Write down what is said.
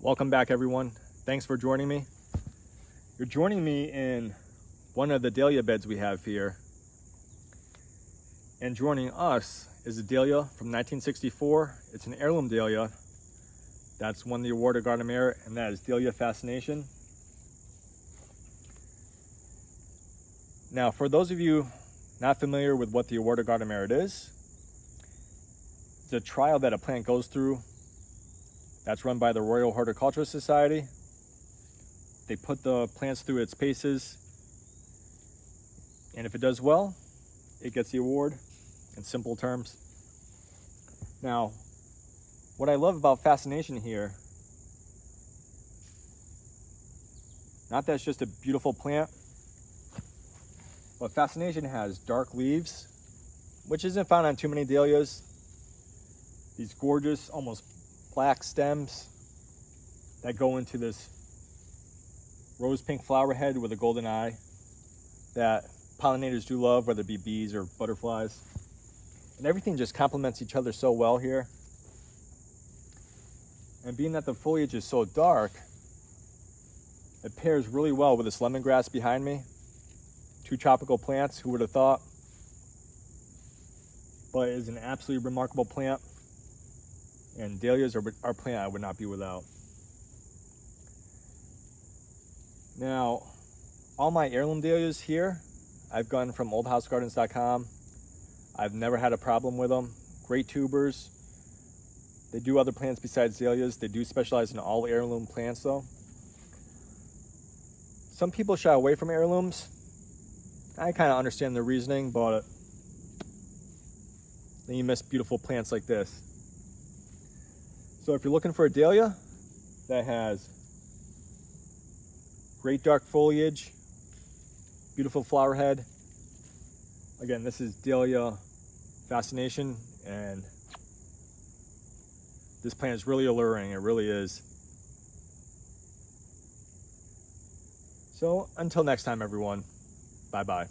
Welcome back, everyone. Thanks for joining me. You're joining me in one of the dahlia beds we have here. And joining us is a dahlia from 1964. It's an heirloom dahlia. That's won the award of Garden Merit, and that is Dahlia Fascination. Now, for those of you not familiar with what the award of Garden Merit is, it's a trial that a plant goes through that's run by the Royal Horticultural Society. They put the plants through its paces, and if it does well, it gets the award in simple terms. Now, what I love about Fascination here, not that it's just a beautiful plant, but Fascination has dark leaves, which isn't found on too many dahlias. These gorgeous, almost black stems that go into this rose pink flower head with a golden eye that pollinators do love, whether it be bees or butterflies. And everything just complements each other so well here. And being that the foliage is so dark, it pairs really well with this lemongrass behind me. Two tropical plants, who would have thought? But it is an absolutely remarkable plant. And dahlias are a plant I would not be without. Now, all my heirloom dahlias here, I've gotten from oldhousegardens.com. I've never had a problem with them. Great tubers. They do other plants besides dahlias. They do specialize in all heirloom plants though. Some people shy away from heirlooms. I kind of understand the reasoning, but then you miss beautiful plants like this. So if you're looking for a dahlia that has great dark foliage, beautiful flower head, again, this is Dahlia Fascination, and this plant is really alluring. It really is. So until next time, everyone, bye-bye.